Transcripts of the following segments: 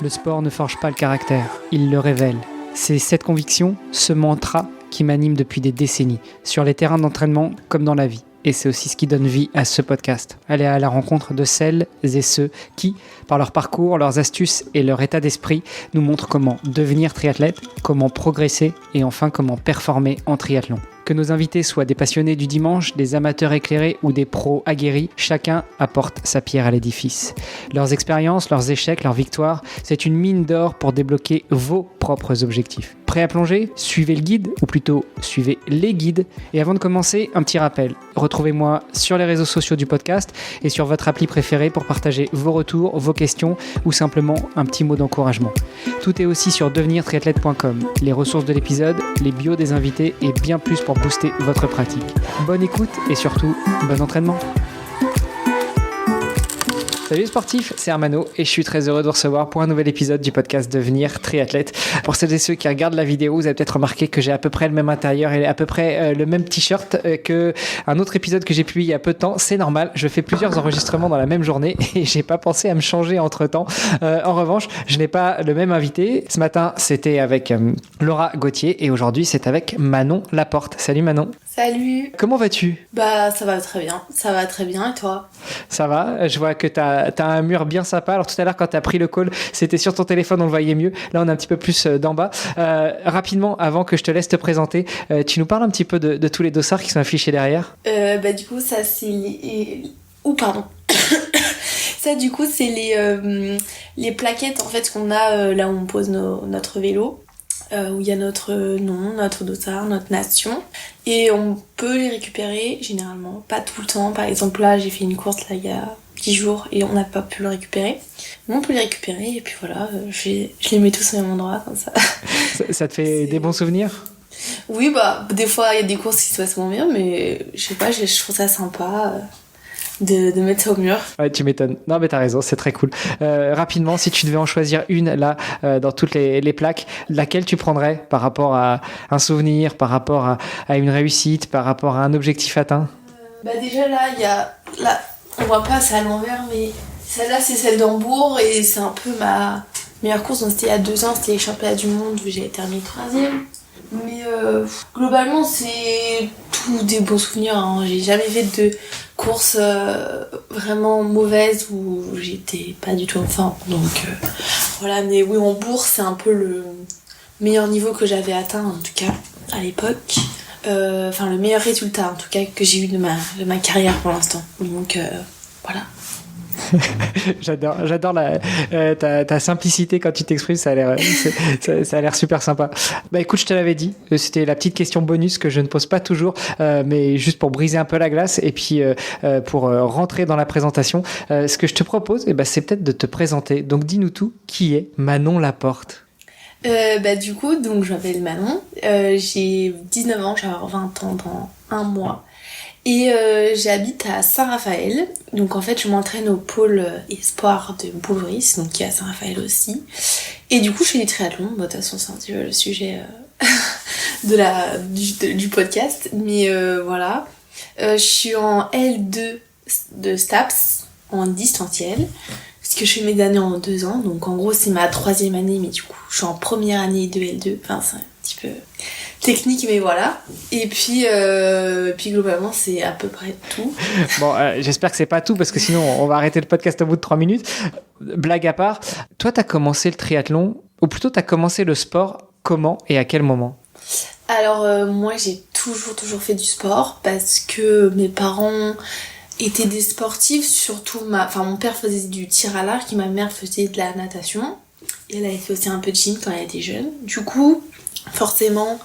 Le sport ne forge pas le caractère, il le révèle. C'est cette conviction, ce mantra qui m'anime depuis des décennies, sur les terrains d'entraînement comme dans la vie. Et c'est aussi ce qui donne vie à ce podcast. Aller à la rencontre de celles et ceux qui, par leur parcours, leurs astuces et leur état d'esprit, nous montrent comment devenir triathlète, comment progresser et enfin comment performer en triathlon. Que nos invités soient des passionnés du dimanche, des amateurs éclairés ou des pros aguerris, chacun apporte sa pierre à l'édifice. Leurs expériences, leurs échecs, leurs victoires, c'est une mine d'or pour débloquer vos propres objectifs. Prêt à plonger ? Suivez le guide, ou plutôt suivez les guides. Et avant de commencer, un petit rappel. Retrouvez-moi sur les réseaux sociaux du podcast et sur votre appli préférée pour partager vos retours, vos questions ou simplement un petit mot d'encouragement. Tout est aussi sur devenirtriathlète.com. Les ressources de l'épisode, les bios des invités et bien plus pour booster votre pratique. Bonne écoute et surtout, bon entraînement. Salut les sportifs, c'est Armano et je suis très heureux de vous recevoir pour un nouvel épisode du podcast Devenir triathlète. Pour celles et ceux qui regardent la vidéo, vous avez peut-être remarqué que j'ai à peu près le même intérieur et à peu près le même t-shirt que un autre épisode que j'ai publié il y a peu de temps. C'est normal, je fais plusieurs enregistrements dans la même journée et j'ai pas pensé à me changer entre temps. En revanche, je n'ai pas le même invité. Ce matin, c'était avec Laura Gauthier et aujourd'hui, c'est avec Manon Laporte. Salut Manon. Salut. Comment vas-tu ? Bah ça va très bien, et toi ? Ça va, je vois que t'as un mur bien sympa. Alors tout à l'heure quand t'as pris le call, c'était sur ton téléphone, on le voyait mieux. Là on est un petit peu plus d'en bas. Rapidement, avant que je te laisse te présenter, tu nous parles un petit peu de tous les dossards qui sont affichés derrière ? Bah du coup ça c'est les... Ça du coup c'est les plaquettes en fait qu'on a là où on pose notre vélo. Où il y a notre nom, notre dossard, notre nation. Et on peut les récupérer généralement, pas tout le temps. Par exemple là j'ai fait une course là il y a 10 jours et on n'a pas pu le récupérer. Mais on peut les récupérer et puis voilà, je les mets tous au même endroit comme ça. Ça te fait des bons souvenirs ? Oui bah des fois il y a des courses qui se passent moins bien mais je sais pas, je trouve ça sympa. De mettre ça au mur. Ouais, tu m'étonnes. Non, mais t'as raison, c'est très cool. Rapidement, si tu devais en choisir une, là, dans toutes les plaques, laquelle tu prendrais par rapport à un souvenir, par rapport à une réussite, par rapport à un objectif atteint ? Bah déjà, là, il y a... Là, on voit pas, c'est à l'envers, mais celle-là, c'est celle d'Hambourg et c'est un peu ma meilleure course. Donc, c'était il y a 2 ans, c'était les championnats du monde où j'ai terminé 3e. Mais globalement, c'est tout des bons souvenirs. Hein. J'ai jamais fait de course vraiment mauvaise où j'étais pas du tout en forme. Donc voilà, mais oui, Hambourg, c'est un peu le meilleur niveau que j'avais atteint, en tout cas, à l'époque. Enfin, le meilleur résultat, en tout cas, que j'ai eu de ma carrière pour l'instant. Donc voilà. J'adore ta simplicité quand tu t'exprimes, ça a l'air super sympa. Bah écoute, je te l'avais dit, c'était la petite question bonus que je ne pose pas toujours, mais juste pour briser un peu la glace et puis pour rentrer dans la présentation, ce que je te propose, c'est peut-être de te présenter. Donc dis-nous tout, qui est Manon Laporte ? Du coup, donc je m'appelle Manon, j'ai 19 ans, je vais avoir 20 ans dans un mois. Et j'habite à Saint-Raphaël, donc en fait je m'entraîne au pôle espoir de Boulris, donc qui est à Saint-Raphaël aussi. Et du coup je fais du triathlon, de toute façon c'est un petit peu le sujet du podcast, mais voilà. Je suis en L2 de STAPS, en distanciel, parce que je fais mes années en 2 ans, donc en gros c'est ma 3e année, mais du coup je suis en première année de L2, enfin c'est un petit peu technique, mais voilà. Et puis globalement c'est à peu près tout. Bon, j'espère que c'est pas tout parce que sinon on va arrêter le podcast au bout de 3 minutes. Blague à part, toi t'as commencé le triathlon, ou plutôt t'as commencé le sport, comment et à quel moment ? Alors moi j'ai toujours fait du sport parce que mes parents étaient des sportifs, surtout mon père faisait du tir à l'arc et ma mère faisait de la natation. Et elle avait fait aussi un peu de gym quand elle était jeune. Du coup, forcément,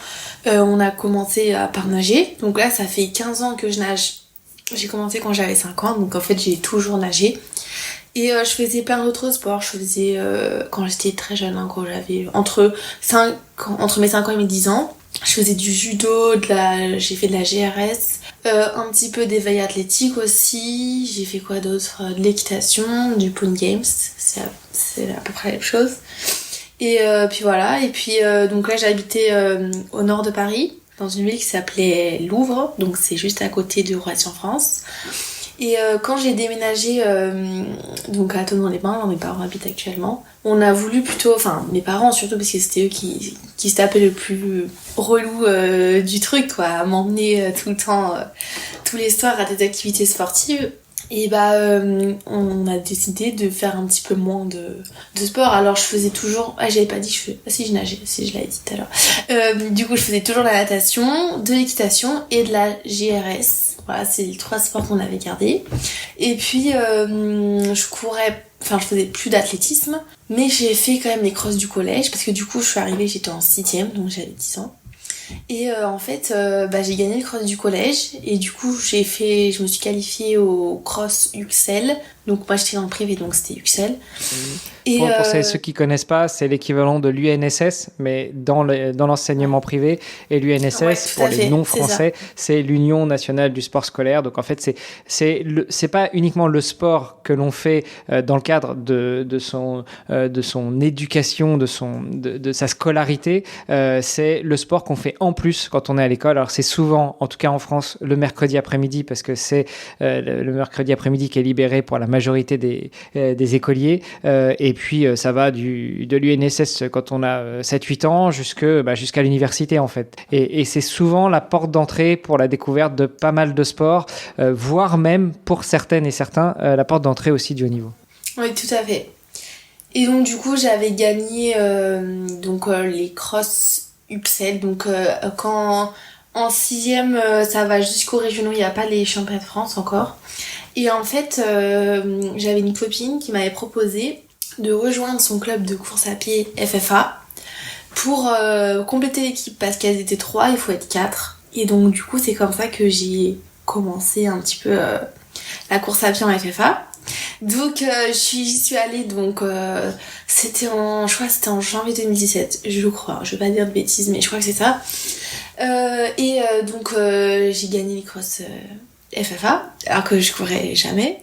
on a commencé par nager. Donc là, ça fait 15 ans que je nage. J'ai commencé quand j'avais 5 ans, donc en fait, j'ai toujours nagé. Et je faisais plein d'autres sports. Je faisais, quand j'étais très jeune, hein, quand j'avais entre mes 5 ans et mes 10 ans, je faisais du judo, j'ai fait de la GRS, un petit peu d'éveil athlétique aussi. J'ai fait quoi d'autre ? De l'équitation, du pool games, c'est à peu près la même chose. Et puis voilà, et puis donc là j'habitais au nord de Paris, dans une ville qui s'appelait Louvre, donc c'est juste à côté de Roissy en France. Et quand j'ai déménagé donc à Thonon-les-Bains, là où mes parents habitent actuellement, on a voulu plutôt, enfin mes parents surtout parce que c'était eux qui se tapaient le plus relou du truc quoi, à m'emmener tout le temps, tous les soirs à des activités sportives. Et on a décidé de faire un petit peu moins de sport. Alors je faisais toujours, j'avais pas dit que je faisais, si je nageais, si je l'avais dit tout à l'heure. Du coup je faisais toujours de la natation, de l'équitation et de la GRS. Voilà, c'est les 3 sports qu'on avait gardés. Et puis je faisais plus d'athlétisme, mais j'ai fait quand même les crosses du collège parce que du coup je suis arrivée, j'étais en 6ème, donc j'avais 10 ans. Et en fait, j'ai gagné le cross du collège et du coup je me suis qualifiée au cross UXL. Donc moi j'étais dans le privé, donc c'était UXL. Et pour ceux qui connaissent pas, c'est l'équivalent de l'UNSS, mais dans l'enseignement privé. Et l'UNSS, pour les non-français, c'est l'Union nationale du sport scolaire. Donc en fait, c'est pas uniquement le sport que l'on fait dans le cadre de son éducation, de sa scolarité. C'est le sport qu'on fait en plus quand on est à l'école. Alors c'est souvent, en tout cas en France, le mercredi après-midi, parce que c'est le mercredi après-midi qui est libéré pour la majorité des écoliers. Et puis ça va de l'UNSS quand on a 7-8 ans jusqu'à l'université en fait. Et c'est souvent la porte d'entrée pour la découverte de pas mal de sports, voire même pour certaines et certains la porte d'entrée aussi du haut niveau. Oui, tout à fait. Et donc du coup j'avais gagné les crosс UXL. Donc quand en 6ème ça va jusqu'aux régionaux, il n'y a pas les championnats de France encore. Et en fait j'avais une copine qui m'avait proposé de rejoindre son club de course à pied FFA pour compléter l'équipe parce qu'elles étaient 3, il faut être 4. Et donc du coup c'est comme ça que j'ai commencé un petit peu la course à pied en FFA. Donc j'y suis allée, donc c'était en janvier 2017, je crois, je vais pas dire de bêtises mais je crois que c'est ça. Donc j'ai gagné les crosses FFA, alors que je courais jamais.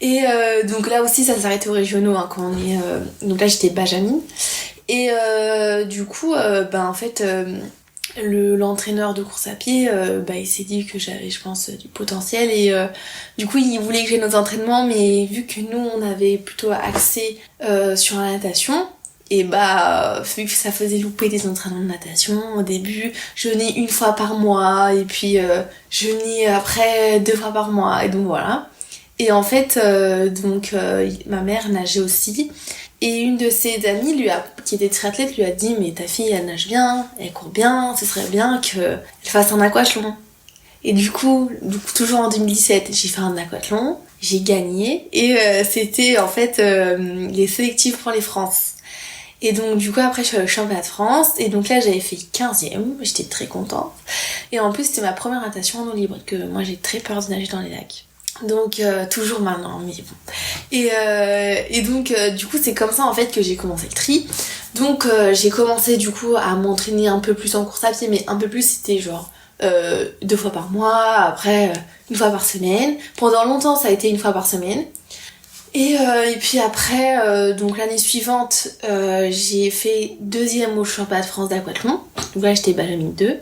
Et donc là aussi ça s'arrêtait aux régionaux quand on est... donc là j'étais Benjamin. Et du coup, en fait... l'entraîneur de course à pied, il s'est dit que j'avais, je pense, du potentiel et du coup il voulait que j'ai nos entraînements, mais vu que nous on avait plutôt axé sur la natation, et vu que ça faisait louper des entraînements de natation au début, je venais 1 fois par mois et puis je venais après 2 fois par mois et donc voilà. Et en fait ma mère nageait aussi. Et une de ses amies, qui était triathlète, lui a dit « Mais ta fille, elle nage bien, elle court bien, ce serait bien qu'elle fasse un aquathlon. » Et du coup, toujours en 2017, j'ai fait un aquathlon, j'ai gagné, et c'était en fait les sélectifs pour les France. Et donc du coup, après, je suis allée au championnat de France, et donc là, j'avais fait 15ème, j'étais très contente. Et en plus, c'était ma première natation en eau libre, que moi, j'ai très peur de nager dans les lacs. Donc toujours maintenant, mais bon. Et donc du coup c'est comme ça en fait que j'ai commencé le tri. Donc j'ai commencé du coup à m'entraîner un peu plus en course à pied, mais un peu plus, c'était genre 2 fois par mois, après 1 fois par semaine. Pendant longtemps ça a été 1 fois par semaine. Et puis après, donc l'année suivante, j'ai fait 2ème au championnat de France d'aquathlon. Donc là j'étais Benjamin 2.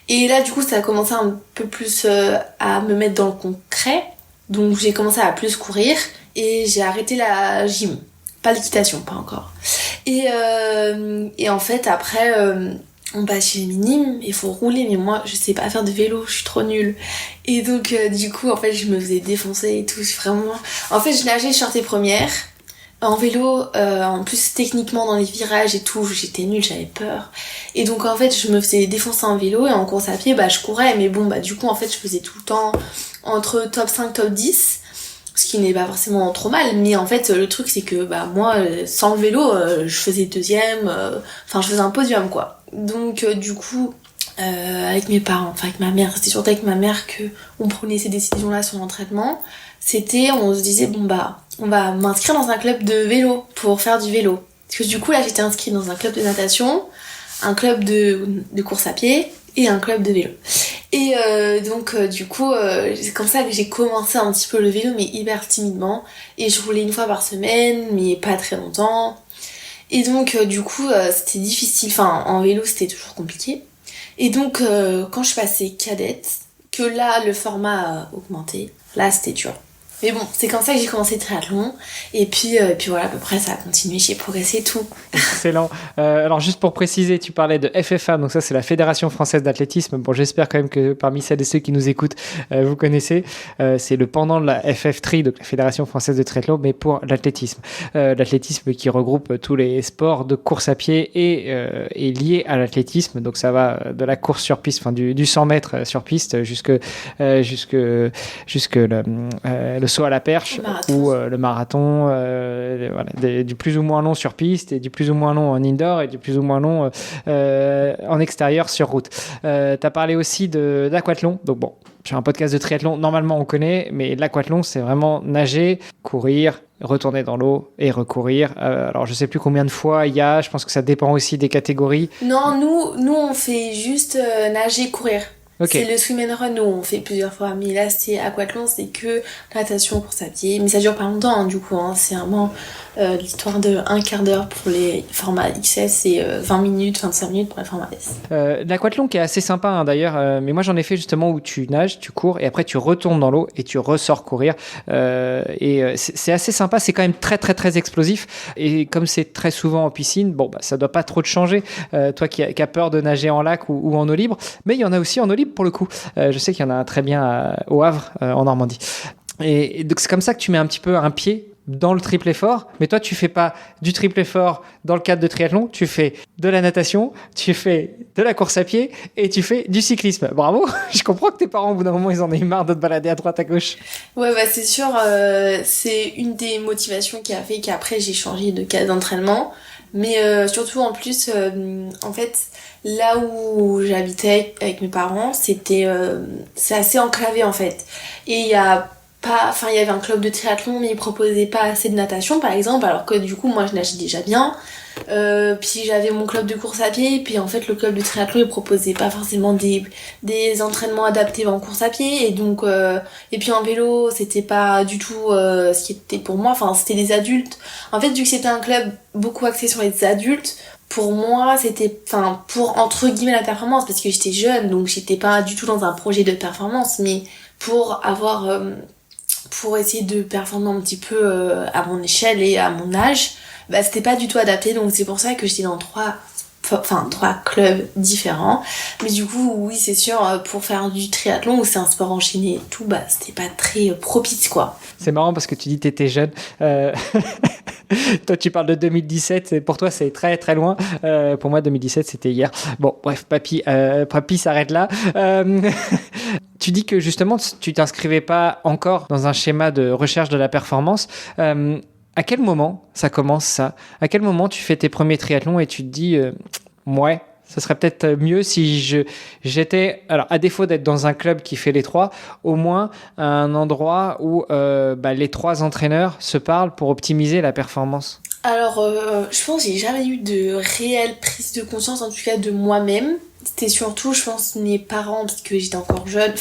Et là du coup ça a commencé un peu plus à me mettre dans le concret. Donc j'ai commencé à plus courir et j'ai arrêté la gym. Pas l'équitation, pas encore. Et en fait après on passe chez les minimes, il faut rouler, mais moi je sais pas faire de vélo, je suis trop nulle. Et donc du coup en fait je me faisais défoncer et tout, vraiment. En fait je nageais, je sortais première. En vélo, en plus techniquement dans les virages et tout, j'étais nulle, j'avais peur. Et donc en fait je me faisais défoncer en vélo et en course à pied je courais, mais bon du coup en fait je faisais tout le temps entre top 5, top 10, ce qui n'est pas forcément trop mal, mais en fait le truc c'est que moi sans le vélo je faisais 2ème, je faisais un podium quoi. Donc du coup avec mes parents, avec ma mère, c'était surtout avec ma mère que on prenait ces décisions là sur l'entraînement. On se disait on va m'inscrire dans un club de vélo pour faire du vélo. Parce que du coup là j'étais inscrite dans un club de natation, un club de course à pied et un club de vélo. Et du coup c'est comme ça que j'ai commencé un petit peu le vélo, mais hyper timidement. Et je roulais 1 fois par semaine, mais pas très longtemps. Et donc du coup c'était difficile, en vélo c'était toujours compliqué. Et quand je suis passée cadette, que là le format a augmenté, là c'était dur. Mais bon, c'est comme ça que j'ai commencé le triathlon. Et puis voilà, à peu près, ça a continué, j'ai progressé tout. Excellent. Alors, juste pour préciser, tu parlais de FFA, donc ça, c'est la Fédération Française d'Athlétisme. Bon, j'espère quand même que parmi celles et ceux qui nous écoutent, vous connaissez. C'est le pendant de la FF3, donc la Fédération Française de Triathlon, mais pour l'athlétisme. L'athlétisme qui regroupe tous les sports de course à pied et est lié à l'athlétisme. Donc, ça va de la course sur piste, enfin, du 100 mètres sur piste jusque le saut à la perche ou le marathon, voilà, du plus ou moins long sur piste et du plus ou moins long en indoor et du plus ou moins long en extérieur sur route. Tu as parlé aussi d'aquathlon, donc bon, sur un podcast de triathlon, normalement on connaît, mais l'aquathlon c'est vraiment nager, courir, retourner dans l'eau et recourir. Alors je sais plus combien de fois il y a, je pense que ça dépend aussi des catégories. Non, nous on fait juste nager, courir. Okay. C'est le swim and run, nous on fait plusieurs fois, mais là c'est aquathlon, c'est que natation, course à pied, mais ça dure pas longtemps hein, du coup, hein. C'est vraiment l'histoire de un quart d'heure pour les formats XS et 20 minutes, 25 minutes pour les formats S. L'aquathlon qui est assez sympa hein, d'ailleurs, mais moi j'en ai fait justement où tu nages, tu cours et après tu retournes dans l'eau et tu ressors courir et c'est assez sympa, c'est quand même très très très explosif et comme c'est très souvent en piscine, bon bah ça doit pas trop te changer, toi qui as peur de nager en lac ou en eau libre, mais il y en a aussi en eau libre pour le coup. Je sais qu'il y en a un très bien au Havre, en Normandie. Et donc c'est comme ça que tu mets un petit peu un pied dans le triple effort, mais toi tu fais pas du triple effort dans le cadre de triathlon, tu fais de la natation, tu fais de la course à pied et tu fais du cyclisme. Bravo. Je comprends que tes parents au bout d'un moment ils en aient marre de te balader à droite à gauche. Ouais bah c'est sûr, c'est une des motivations qui a fait qu'après j'ai changé de cadre d'entraînement, mais surtout en plus en fait là où j'habitais avec mes parents, c'est assez enclavé en fait. Et il y avait un club de triathlon mais ils proposaient pas assez de natation par exemple, alors que du coup moi je nageais déjà bien. Puis j'avais mon club de course à pied, puis en fait le club de triathlon il proposait pas forcément des entraînements adaptés en course à pied, et donc et puis en vélo c'était pas du tout ce qui était pour moi, enfin c'était des adultes. En fait vu que c'était un club beaucoup axé sur les adultes, pour moi c'était pour entre guillemets la performance, parce que j'étais jeune donc j'étais pas du tout dans un projet de performance, mais pour avoir pour essayer de performer un petit peu à mon échelle et à mon âge, bah c'était pas du tout adapté, donc c'est pour ça que j'étais dans trois clubs différents. Mais du coup oui c'est sûr, pour faire du triathlon où c'est un sport enchaîné et tout, bah c'était pas très propice quoi. C'est marrant parce que tu dis t'étais jeune, toi tu parles de 2017, et pour toi c'est très très loin, pour moi 2017 c'était hier. Bon bref, papy s'arrête là. Tu dis que justement tu t'inscrivais pas encore dans un schéma de recherche de la performance. À quel moment ça commence ça ? À quel moment tu fais tes premiers triathlons et tu te dis ouais, ça serait peut-être mieux si j'étais, alors à défaut d'être dans un club qui fait les trois, au moins un endroit où les trois entraîneurs se parlent pour optimiser la performance. Alors je pense que j'ai jamais eu de réelle prise de conscience, en tout cas de moi-même. C'était surtout je pense mes parents, parce que j'étais encore jeune,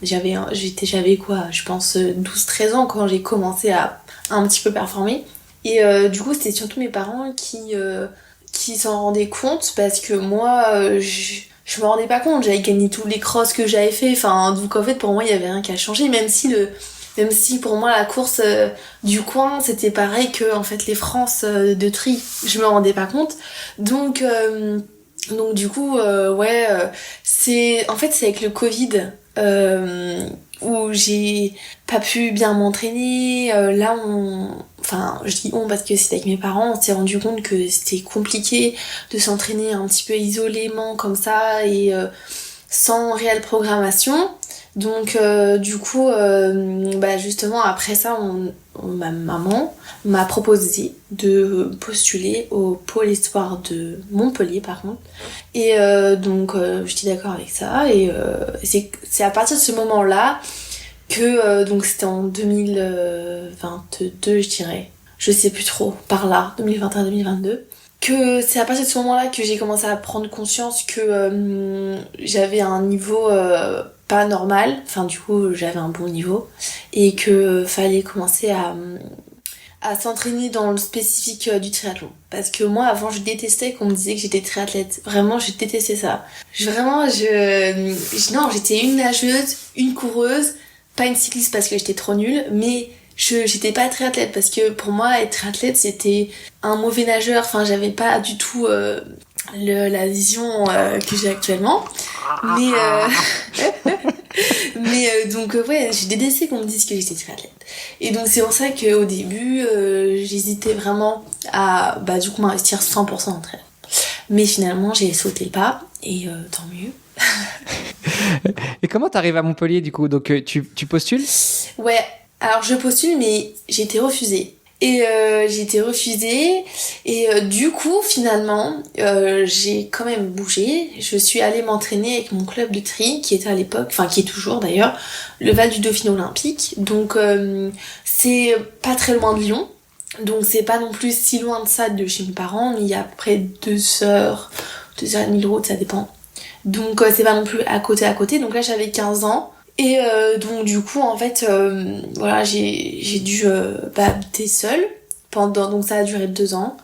j'avais quoi, je pense 12-13 ans quand j'ai commencé à un petit peu performer, et du coup c'était surtout mes parents qui s'en rendaient compte, parce que moi je me rendais pas compte, j'avais gagné tous les crosses que j'avais fait, donc en fait pour moi il y avait rien qu'à changer, même si pour moi la course du coin c'était pareil que en fait les France de tri, je me rendais pas compte, donc du coup c'est avec le Covid où j'ai pas pu bien m'entraîner, je dis on parce que c'était avec mes parents, on s'est rendu compte que c'était compliqué de s'entraîner un petit peu isolément comme ça et sans réelle programmation. Donc justement après ça ma maman m'a proposé de postuler au pôle espoir de Montpellier par contre, et j'étais d'accord avec ça, et c'est à partir de ce moment là que donc c'était en 2022 je dirais, je sais plus trop, par là 2021-2022, que c'est à partir de ce moment là que j'ai commencé à prendre conscience que j'avais un niveau pas normal, du coup j'avais un bon niveau, et que fallait commencer à s'entraîner dans le spécifique du triathlon. Parce que moi avant je détestais qu'on me disait que j'étais triathlète, vraiment je détestais ça. J'étais une nageuse, une coureuse, pas une cycliste parce que j'étais trop nulle, mais j'étais pas triathlète parce que pour moi être triathlète c'était un mauvais nageur, enfin j'avais pas du tout la vision que j'ai actuellement, mais donc ouais, j'ai détesté qu'on me dise que j'étais triathlète, et donc c'est pour ça qu'au début j'hésitais vraiment à du coup m'investir 100% en triathlon, mais finalement j'ai sauté le pas et tant mieux. Et comment t'arrives à Montpellier du coup? Donc tu postules? Ouais, alors je postule mais j'ai été refusée. Et du coup finalement j'ai quand même bougé. Je suis allée m'entraîner avec mon club de tri qui était à l'époque, enfin qui est toujours d'ailleurs, le Val du Dauphiné Olympique. Donc c'est pas très loin de Lyon. Donc c'est pas non plus si loin de ça de chez mes parents, mais il y a à peu près 2 heures, 2h30 de route, ça dépend. Donc c'est pas non plus à côté. Donc là j'avais 15 ans. Et donc du coup en fait voilà, j'ai dû habiter seule pendant, donc ça a duré 2 ans.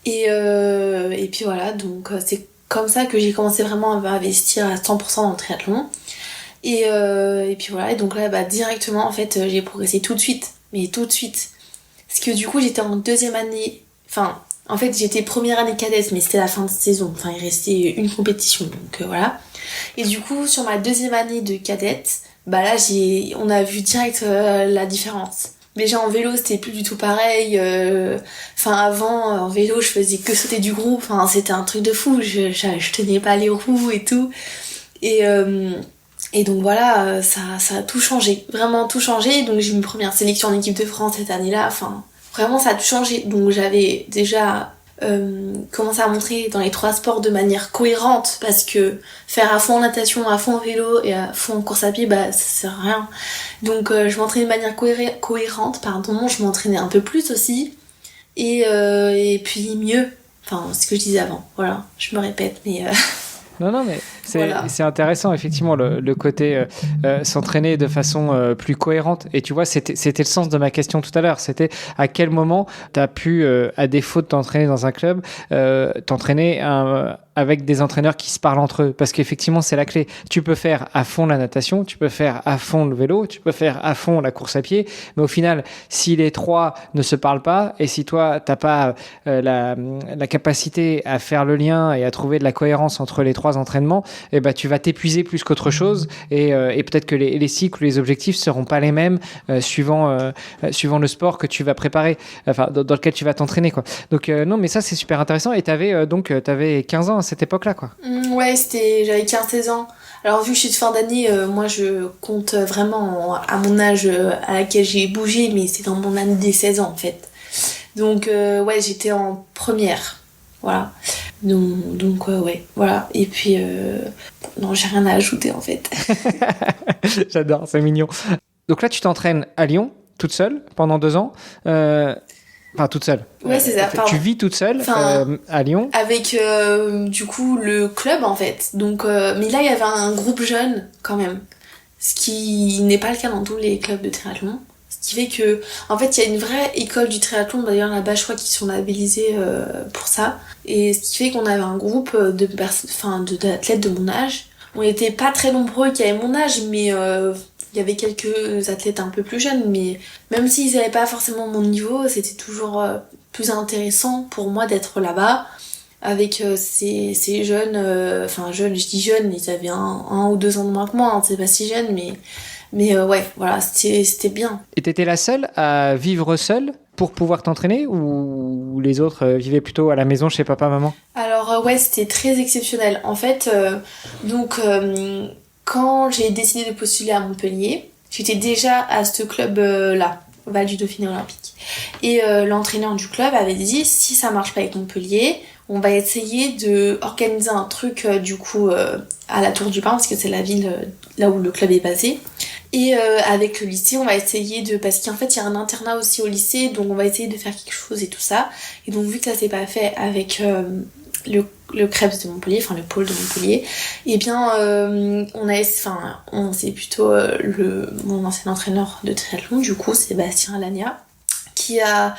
Et puis voilà, donc c'est comme ça que j'ai commencé vraiment à investir à 100% dans le triathlon. Et puis voilà, et donc là directement en fait j'ai progressé tout de suite. Mais tout de suite. Parce que du coup j'étais en 2e année, enfin en fait j'étais première année cadette, mais c'était la fin de saison, enfin il restait une compétition, donc voilà. Et du coup sur ma 2e année de cadette, là on a vu direct la différence. Déjà en vélo c'était plus du tout pareil, avant en vélo je faisais que sauter du groupe, c'était un truc de fou, je tenais pas les roues et tout. Et donc voilà, ça a tout changé, vraiment tout changé. Donc j'ai eu une première sélection en équipe de France cette année-là, vraiment ça a tout changé. Donc j'avais déjà commencé à montrer dans les 3 sports de manière cohérente, parce que faire à fond en natation, à fond en vélo et à fond en course à pied, ça sert à rien. Donc je m'entraînais de manière cohérente, je m'entraînais un peu plus aussi, et puis mieux, ce que je disais avant, voilà, je me répète, mais... Non, mais voilà. c'est intéressant, effectivement, le côté s'entraîner de façon plus cohérente. Et tu vois, c'était le sens de ma question tout à l'heure. C'était à quel moment tu as pu, à défaut de t'entraîner dans un club, t'entraîner avec des entraîneurs qui se parlent entre eux. Parce qu'effectivement, c'est la clé. Tu peux faire à fond la natation, tu peux faire à fond le vélo, tu peux faire à fond la course à pied. Mais au final, si les 3 ne se parlent pas, et si toi, tu n'as pas la capacité à faire le lien et à trouver de la cohérence entre les 3 entraînements, tu vas t'épuiser plus qu'autre chose, et peut-être que les cycles ou les objectifs seront pas les mêmes suivant le sport que tu vas préparer, dans lequel tu vas t'entraîner, quoi. Donc non, mais ça c'est super intéressant. Et t'avais 15 ans à cette époque-là, quoi. Ouais, j'avais 15-16 ans. Alors vu que je suis de fin d'année, moi je compte vraiment à mon âge à laquelle j'ai bougé, mais c'est dans mon année des 16 ans en fait. Donc ouais, j'étais en première. Voilà. Donc ouais, voilà. Et puis non, j'ai rien à ajouter en fait. J'adore, c'est mignon. Donc là, tu t'entraînes à Lyon, toute seule, pendant 2 ans. Toute seule. Ouais, c'est ça. Tu vis toute seule à Lyon. Avec du coup le club en fait. Donc, mais là il y avait un groupe jeune quand même. Ce qui n'est pas le cas dans tous les clubs de triathlon. Ce qui fait que, en fait, il y a une vraie école du triathlon. D'ailleurs, là-bas, je crois qu'ils sont labellisés pour ça. Et ce qui fait qu'on avait un groupe d'athlètes de mon âge. On n'était pas très nombreux qui avaient mon âge, mais il y avait quelques athlètes un peu plus jeunes. Mais même s'ils n'avaient pas forcément mon niveau, c'était toujours plus intéressant pour moi d'être là-bas avec ces jeunes. Jeunes, je dis jeunes, ils avaient 1 ou 2 ans de moins que moi. C'est pas si jeune, mais ouais, voilà, c'était bien. Et t'étais la seule à vivre seule pour pouvoir t'entraîner, ou les autres vivaient plutôt à la maison chez papa, maman? Alors ouais, c'était très exceptionnel. En fait, quand j'ai décidé de postuler à Montpellier, j'étais déjà à ce club-là, Val du Dauphiné Olympique. Et l'entraîneur du club avait dit, si ça marche pas avec Montpellier, on va essayer de organiser un truc à la Tour du Pin, parce que c'est la ville là où le club est basé. Et avec le lycée, on va essayer parce qu'en fait il y a un internat aussi au lycée, donc on va essayer de faire quelque chose et tout ça. Et donc vu que ça s'est pas fait avec le CREPS de Montpellier, le pôle de Montpellier, c'est plutôt mon ancien entraîneur de triathlon, du coup Sébastien Alagna, qui a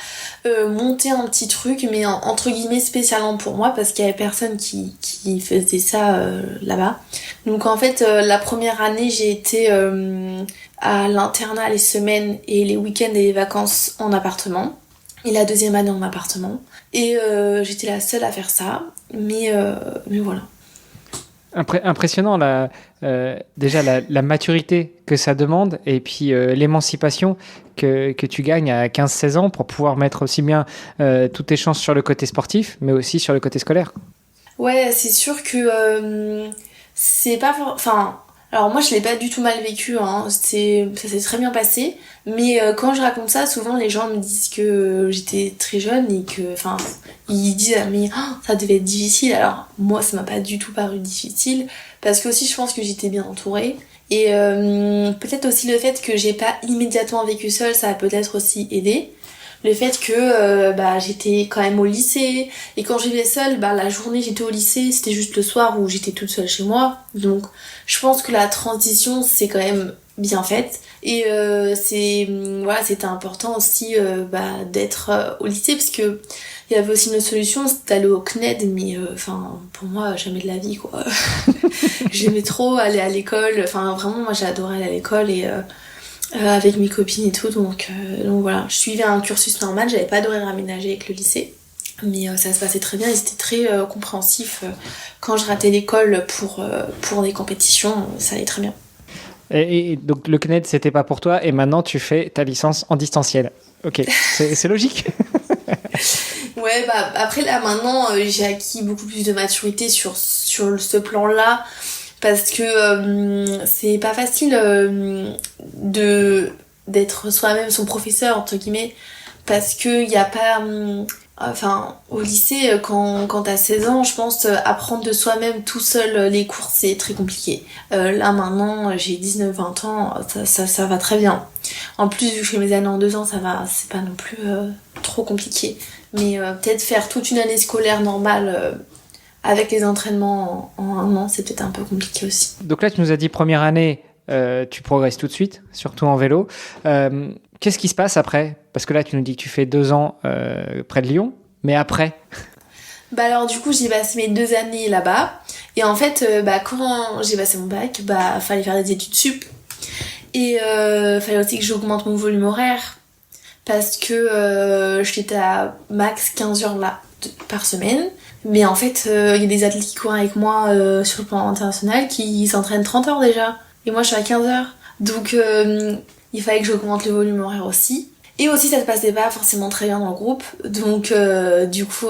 monté un petit truc, mais entre guillemets spécialement pour moi, parce qu'il y avait personne qui faisait ça là-bas. Donc en fait, la première année, j'ai été à l'internat les semaines et les week-ends et les vacances en appartement. Et la deuxième année en appartement. Et j'étais la seule à faire ça. Mais voilà. Impressionnant déjà la maturité que ça demande et puis l'émancipation que tu gagnes à 15-16 ans pour pouvoir mettre aussi bien toutes tes chances sur le côté sportif, mais aussi sur le côté scolaire. Ouais, c'est sûr que c'est pas... Enfin, alors moi je l'ai pas du tout mal vécu, hein. Ça s'est très bien passé. Mais quand je raconte ça, souvent les gens me disent que j'étais très jeune et que... Enfin, ils disent « mais ça devait être difficile ». Alors moi ça m'a pas du tout paru difficile parce que aussi je pense que j'étais bien entourée. Et peut-être aussi le fait que j'ai pas immédiatement vécu seule, ça a peut-être aussi aidé. Le fait que j'étais quand même au lycée et quand j'étais seule, la journée j'étais au lycée, c'était juste le soir où j'étais toute seule chez moi. Donc je pense que la transition c'est quand même bien faite et c'était important aussi d'être au lycée parce que il y avait aussi une autre solution, c'était d'aller au CNED, mais pour moi jamais de la vie quoi. J'aimais trop aller à l'école, enfin vraiment moi j'ai adoré aller à l'école et avec mes copines et tout, donc voilà, je suivais un cursus normal, j'avais pas d'horaire aménagé avec le lycée, mais ça se passait très bien, ils étaient très compréhensifs quand je ratais l'école pour des compétitions, ça allait très bien. Et donc le CNED c'était pas pour toi et maintenant tu fais ta licence en distanciel. Ok, c'est logique. Ouais, après là maintenant j'ai acquis beaucoup plus de maturité sur ce plan-là. Parce que c'est pas facile d'être soi-même son professeur, entre guillemets, parce que y a pas... au lycée, quand t'as 16 ans, je pense, apprendre de soi-même tout seul les cours, c'est très compliqué. Là, maintenant, j'ai 19-20 ans, ça va très bien. En plus, vu que je fais mes années en 2 ans, ça va, c'est pas non plus trop compliqué. Mais peut-être faire toute une année scolaire normale... avec les entraînements en 1 an, c'est peut-être un peu compliqué aussi. Donc là, tu nous as dit première année, tu progresses tout de suite, surtout en vélo. Qu'est-ce qui se passe après ? Parce que là, tu nous dis que tu fais 2 ans près de Lyon, mais après ? Alors du coup, j'ai passé mes 2 années là-bas. Et en fait, quand j'ai passé mon bac, fallait faire des études sup. Et fallait aussi que j'augmente mon volume horaire. Parce que j'étais à max 15 heures là par semaine. Mais en fait, il y a des athlètes qui courent avec moi sur le plan international qui s'entraînent 30 heures déjà. Et moi, je suis à 15 heures. Donc, il fallait que j'augmente le volume horaire aussi. Et aussi, ça se passait pas forcément très bien dans le groupe. Donc, du coup,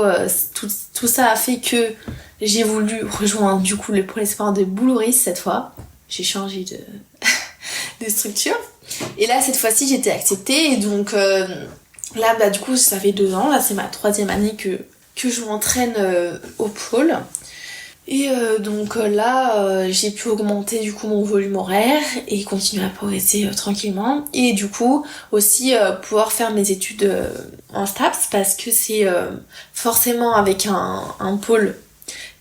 tout ça a fait que j'ai voulu rejoindre du coup le pôle espoir de Boulouris cette fois. J'ai changé de structure. Et là, cette fois-ci, j'ai été acceptée. Et donc, là, du coup, ça fait 2 ans. Là, c'est ma 3e année que je m'entraîne au pôle. Et donc là, j'ai pu augmenter du coup mon volume horaire et continuer à progresser tranquillement. Et du coup, aussi pouvoir faire mes études en STAPS parce que c'est forcément avec un pôle.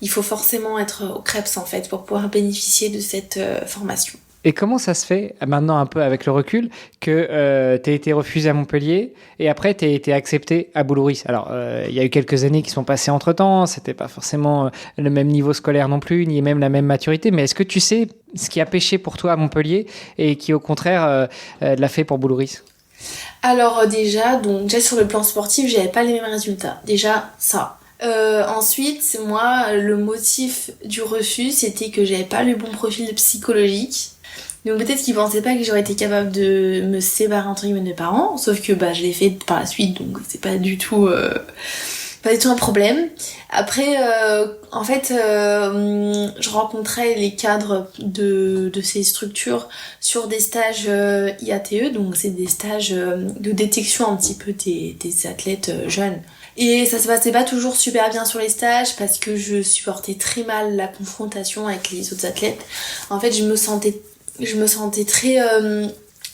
Il faut forcément être au CREPS en fait pour pouvoir bénéficier de cette formation. Et comment ça se fait, maintenant un peu avec le recul, que tu aies été refusé à Montpellier et après tu aies été accepté à Boulouris ? Alors, il y a eu quelques années qui sont passées entre-temps, c'était pas forcément le même niveau scolaire non plus, ni même la même maturité, mais est-ce que tu sais ce qui a pêché pour toi à Montpellier et qui au contraire l'a fait pour Boulouris ? Alors déjà sur le plan sportif, j'avais pas les mêmes résultats. Déjà, ça. Ensuite, moi, le motif du refus, c'était que j'avais pas le bon profil psychologique. Donc peut-être qu'ils pensaient pas que j'aurais été capable de me séparer entre guillemets de mes parents, sauf que je l'ai fait par la suite, donc c'est pas du tout un problème. Après, en fait, je rencontrais les cadres de ces structures sur des stages IATE, donc c'est des stages de détection un petit peu des athlètes jeunes. Et ça se passait pas toujours super bien sur les stages parce que je supportais très mal la confrontation avec les autres athlètes. En fait, je me sentais très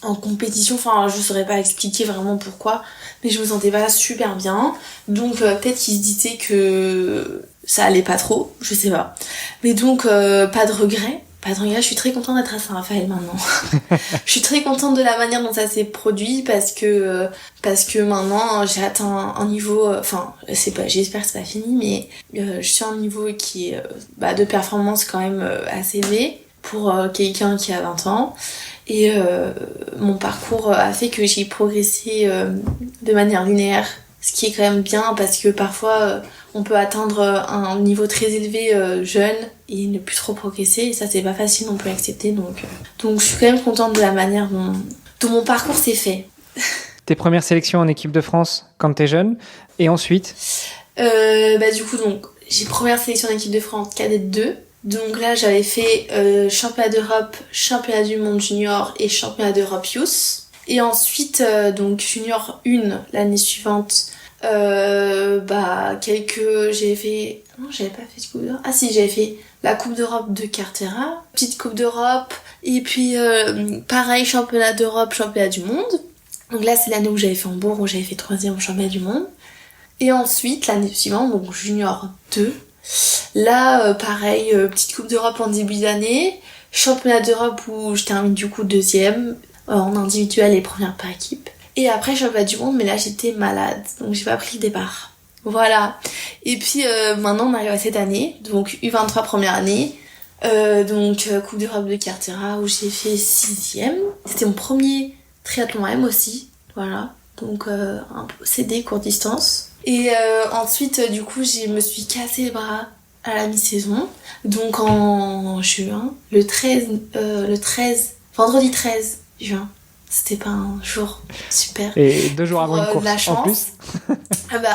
en compétition, enfin je saurais pas expliquer vraiment pourquoi, mais je me sentais pas super bien, donc peut-être qu'ils se disaient que ça allait pas trop, je sais pas. Mais donc pas de regret, Pas de regrets, je suis très contente d'être à Saint-Raphaël maintenant. Je suis très contente de la manière dont ça s'est produit parce que maintenant j'ai atteint un niveau, j'espère que c'est pas fini, mais je suis à un niveau qui est de performance quand même assez élevé pour quelqu'un qui a 20 ans. Et mon parcours a fait que j'ai progressé de manière linéaire, ce qui est quand même bien parce que parfois on peut atteindre un niveau très élevé jeune et ne plus trop progresser, et ça c'est pas facile non plus à accepter, donc je suis quand même contente de la manière dont mon parcours s'est fait. Tes premières sélections en équipe de France quand t'es jeune, et ensuite du coup, donc j'ai première sélection en équipe de France cadette 2. Donc là, j'avais fait championnat d'Europe, championnat du monde junior et championnat d'Europe youth. Et ensuite, donc junior 1 l'année suivante, j'avais fait... Non, j'avais pas fait de Coupe d'Europe. Ah si, j'avais fait la Coupe d'Europe de Cartera, petite Coupe d'Europe, et puis pareil, championnat d'Europe, championnat du monde. Donc là, c'est l'année où j'avais fait Hambourg, où j'avais fait 3e au championnat du monde. Et ensuite, l'année suivante, donc junior 2, là, pareil, petite Coupe d'Europe en début d'année, championnat d'Europe où je termine du coup 2e en individuel et première par équipe. Et après, championnat du monde, mais là j'étais malade, donc j'ai pas pris le départ. Voilà. Et puis maintenant on arrive à cette année, donc U23 première année, Coupe d'Europe de Cartera où j'ai fait 6e. C'était mon premier triathlon M aussi, voilà. Donc un CD courte distance. Et ensuite, du coup, je me suis cassé le bras à la mi-saison. Donc en juin, vendredi 13 juin. C'était pas un jour super. Et 2 jours avant une course, la chance. en plus.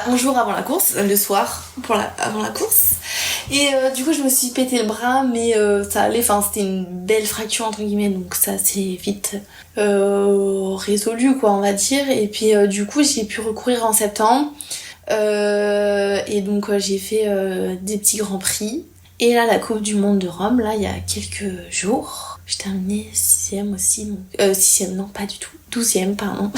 Un jour avant la course, le soir, avant la course. Et du coup, je me suis pété le bras, mais ça allait, c'était une belle fracture, entre guillemets, donc ça s'est vite résolu, quoi, on va dire. Et puis, du coup, j'ai pu recourir en septembre. Et donc, j'ai fait des petits grands prix. Et là, la Coupe du Monde de Rome, là, il y a quelques jours, j'ai terminé 6e aussi. Donc, 6e, non, pas du tout. 12e, pardon.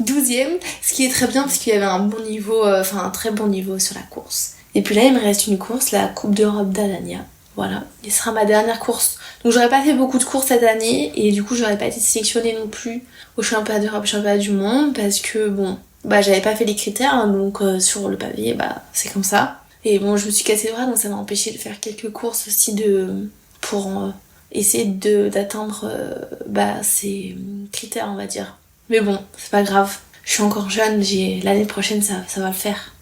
12e, ce qui est très bien parce qu'il y avait un bon niveau, un très bon niveau sur la course. Et puis là, il me reste une course, la Coupe d'Europe d'Alanya. Voilà, et ce sera ma dernière course. Donc j'aurais pas fait beaucoup de courses cette année, et du coup, j'aurais pas été sélectionnée non plus au championnat d'Europe, championnat du monde, parce que j'avais pas fait les critères, hein, donc sur le papier, c'est comme ça. Et bon, je me suis cassé le bras, donc ça m'a empêché de faire quelques courses aussi pour essayer d'atteindre ces critères, on va dire. Mais bon, c'est pas grave. Je suis encore jeune, l'année prochaine, ça va le faire.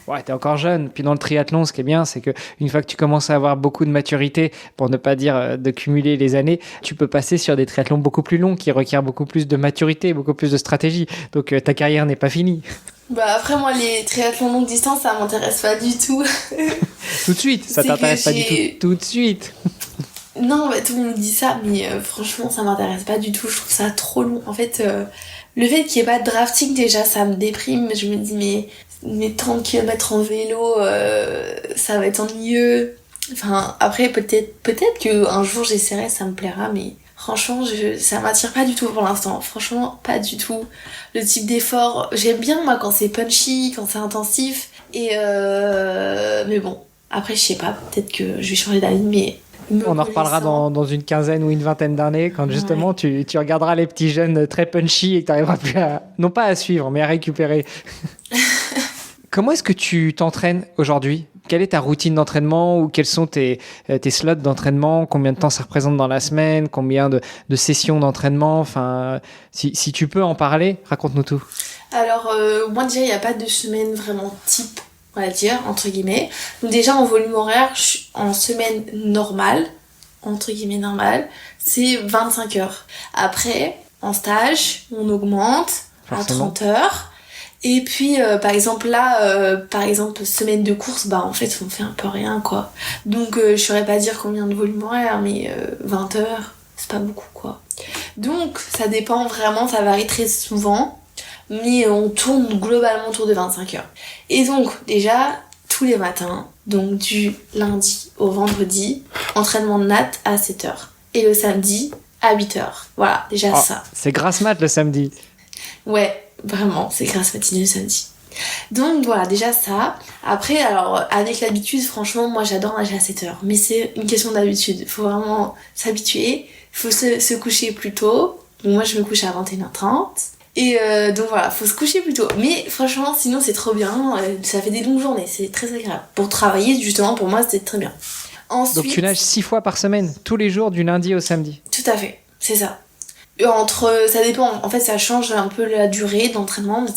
Ouais, t'es encore jeune. Puis dans le triathlon, ce qui est bien, c'est qu'une fois que tu commences à avoir beaucoup de maturité, pour ne pas dire de cumuler les années, tu peux passer sur des triathlons beaucoup plus longs qui requièrent beaucoup plus de maturité, beaucoup plus de stratégie. Donc ta carrière n'est pas finie. Après, moi, les triathlons longue distance, ça m'intéresse pas du tout. Tout de suite, ça t'intéresse pas du tout. Tout de suite. Non, tout le monde dit ça, mais franchement, ça m'intéresse pas du tout. Je trouve ça trop long. En fait, le fait qu'il n'y ait pas de drafting, déjà, ça me déprime. Je me dis, mais 30 km en vélo, ça va être ennuyeux. Après, peut-être qu'un jour, j'essaierai, ça me plaira, mais franchement, ça m'attire pas du tout pour l'instant. Franchement, pas du tout. Le type d'effort, j'aime bien, moi, quand c'est punchy, quand c'est intensif. Mais bon, après, je sais pas, peut-être que je vais changer d'avis, mais... On en reparlera dans une quinzaine ou une vingtaine d'années, quand justement tu regarderas les petits jeunes très punchy et que tu n'arriveras plus non pas à suivre, mais à récupérer. Comment est-ce que tu t'entraînes aujourd'hui ? Quelle est ta routine d'entraînement, ou quels sont tes slots d'entraînement ? Combien de temps ça représente dans la semaine ? Combien de sessions d'entraînement ? Si tu peux en parler, raconte-nous tout. Alors, moi déjà, il n'y a pas de semaine vraiment type, on va dire, entre guillemets. Donc déjà, en volume horaire, en semaine normale, entre guillemets normale, c'est 25 heures. Après, en stage, on augmente Forcément. À 30 heures. Et puis, par exemple, là, semaine de course, en fait, on fait un peu rien, quoi. Donc, je saurais pas dire combien de volume horaire, mais 20 heures, c'est pas beaucoup, quoi. Donc, ça dépend vraiment, ça varie très souvent. Mais on tourne globalement autour de 25 heures. Et donc, déjà, tous les matins, donc du lundi au vendredi, entraînement de natte à 7 heures. Et le samedi, à 8 heures. Voilà, déjà ça. C'est grasse mat le samedi. Ouais, vraiment, c'est grasse matinée le samedi. Donc voilà, déjà ça. Après, alors, avec l'habitude, franchement, moi j'adore nager à 7h. Mais c'est une question d'habitude. Il faut vraiment s'habituer. Il faut se coucher plus tôt. Donc moi je me couche à 21h30. Et donc voilà, faut se coucher plus tôt. Mais franchement, sinon c'est trop bien. Ça fait des longues journées, c'est très agréable. Pour travailler, justement, pour moi, c'est très bien. Ensuite, Donc tu nages 6 fois par semaine, tous les jours du lundi au samedi. tout à fait, c'est ça. Ça dépend, en fait ça change un peu la durée d'entraînement, mais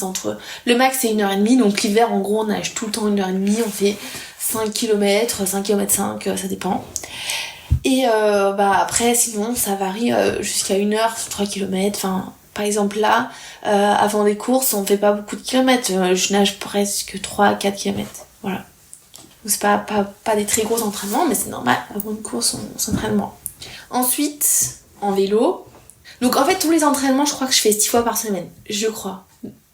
le max c'est 1h30, donc l'hiver en gros on nage tout le temps 1h30, on fait 5 km, 5 km 5, ça dépend. Et après sinon ça varie jusqu'à 1h, 3 km, enfin par exemple là, avant les courses on fait pas beaucoup de kilomètres, je nage presque 3-4 km, voilà. Donc c'est pas des très gros entraînements, mais c'est normal, avant une course on s'entraîne moins. Ensuite, en vélo. Donc en fait tous les entraînements je crois que je fais 6 fois par semaine, je crois.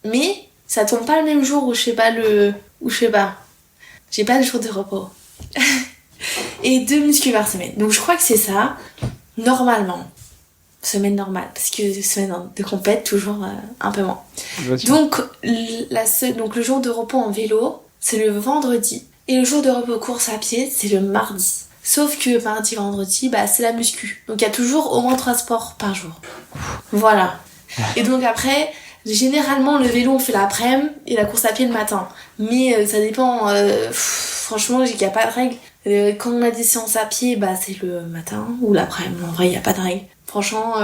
Mais ça tombe pas le même jour où j'ai pas le jour de repos. Et 2 muscu par semaine. Donc je crois que c'est ça, normalement. Semaine normale, parce que semaine de compète toujours un peu moins. Donc le jour de repos en vélo, c'est le vendredi. Et le jour de repos course à pied, c'est le mardi. Sauf que mardi, vendredi, c'est la muscu. Donc il y a toujours au moins 3 sports par jour. Voilà. Et donc après, généralement le vélo on fait l'après-midi et la course à pied le matin. Mais ça dépend, franchement il n'y a pas de règle. Quand on a des séances à pied, c'est le matin ou l'après-midi. En vrai il n'y a pas de règle. Franchement...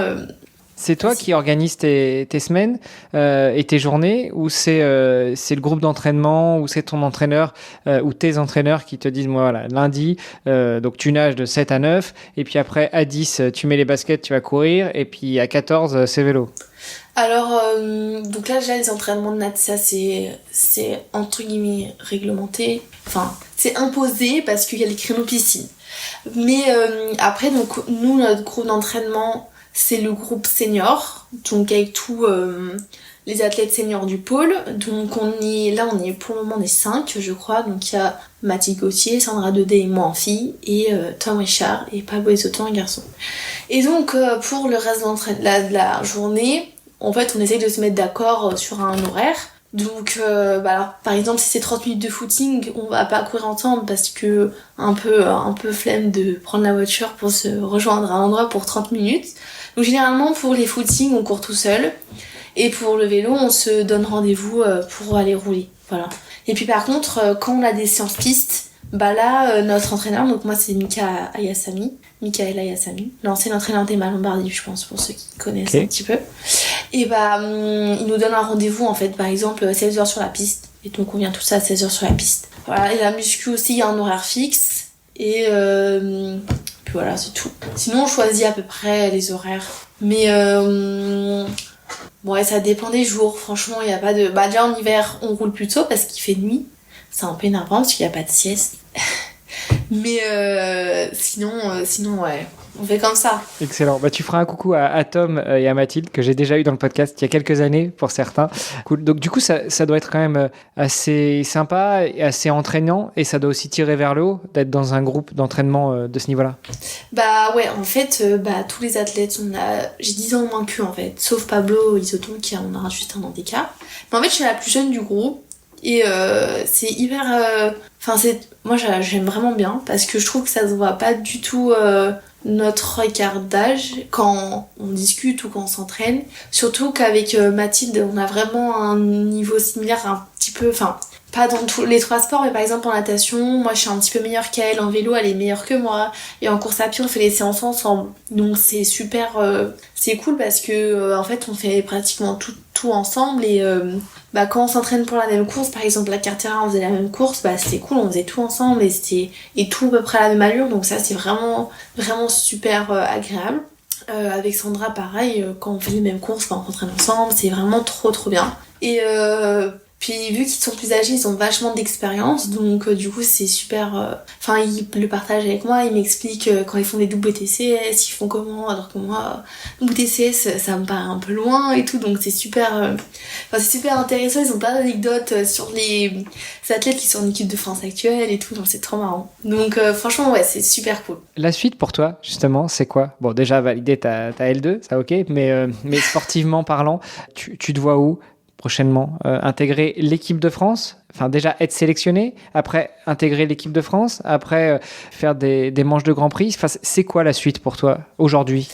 C'est toi qui organises tes semaines et tes journées, ou c'est le groupe d'entraînement, ou c'est ton entraîneur ou tes entraîneurs qui te disent, moi voilà, lundi, donc tu nages de 7 à 9, et puis après à 10, tu mets les baskets, tu vas courir, et puis à 14, c'est vélo. Alors, donc là déjà les entraînements de natte, ça c'est entre guillemets réglementé, enfin c'est imposé parce qu'il y a les créneaux piscine. Mais après, donc nous, notre groupe d'entraînement, c'est le groupe senior, donc avec tous les athlètes seniors du pôle. Donc pour le moment on est 5 je crois. Donc il y a Mathilde Gauthier, Sandra Dedé et moi en fille, et Tom Richard et Pablo Isoton en garçon. Et donc pour le reste de la journée, en fait on essaye de se mettre d'accord sur un horaire. Donc alors, par exemple si c'est 30 minutes de footing, on va pas courir ensemble parce que un peu flemme de prendre la voiture pour se rejoindre à un endroit pour 30 minutes. Donc généralement pour les footings on court tout seul, et pour le vélo on se donne rendez-vous pour aller rouler, voilà. Et puis par contre quand on a des séances pistes, là notre entraîneur, donc moi c'est Michaël Ayassami, l'ancien entraîneur d'Emma Lombardi, je pense, pour ceux qui connaissent un petit peu. Et il nous donne un rendez-vous en fait, par exemple 16h sur la piste, et donc on vient tout ça à 16h sur la piste. Voilà, et la muscu aussi il y a un horaire fixe, et puis voilà, c'est tout. Sinon on choisit à peu près les horaires, mais ouais, ça dépend des jours, franchement il y a pas de... déjà en hiver on roule plus tôt parce qu'il fait nuit, c'est un peu énervant parce qu'il n'y a pas de sieste. Mais sinon ouais, on fait comme ça. Excellent. Tu feras un coucou à Tom et à Mathilde, que j'ai déjà eu dans le podcast il y a quelques années pour certains. Cool. Donc du coup ça doit être quand même assez sympa et assez entraînant, et ça doit aussi tirer vers le haut d'être dans un groupe d'entraînement de ce niveau-là. Ouais, en fait tous les athlètes, j'ai 10 ans moins qu'eux en fait, sauf Pablo Isoton qui on a juste un an d'écart. Mais en fait je suis la plus jeune du groupe. Et c'est hyper... moi j'aime vraiment bien, parce que je trouve que ça se voit pas du tout notre écart d'âge quand on discute ou quand on s'entraîne. Surtout qu'avec Mathilde, on a vraiment un niveau similaire, un petit peu... pas dans tous les 3 sports, mais par exemple en natation, moi je suis un petit peu meilleure qu'elle, en vélo elle est meilleure que moi, et en course à pied on fait les séances ensemble. Donc c'est super... c'est cool parce que en fait on fait pratiquement tout ensemble, et quand on s'entraîne pour la même course, par exemple la Cartera on faisait la même course, c'était cool, on faisait tout ensemble, et tout à peu près à la même allure, donc ça c'est vraiment vraiment super agréable. Avec Sandra pareil, quand on fait les mêmes courses, on s'entraîne ensemble, c'est vraiment trop bien. Et puis vu qu'ils sont plus âgés, ils ont vachement d'expérience, donc du coup c'est super... ils le partagent avec moi, ils m'expliquent quand ils font des WTCS, ils font comment, alors que moi, WTCS ça me paraît un peu loin et tout, donc c'est super... c'est super intéressant, ils ont plein d'anecdotes sur les athlètes qui sont en équipe de France actuelle et tout, donc c'est trop marrant. Donc franchement ouais, c'est super cool. La suite pour toi justement c'est quoi? Bon, déjà valider ta L2, ça ok, mais sportivement parlant, tu te vois où prochainement? Intégrer l'équipe de France? Enfin, déjà être sélectionné, après intégrer l'équipe de France, après faire des manches de Grand Prix. Enfin, c'est quoi la suite pour toi aujourd'hui?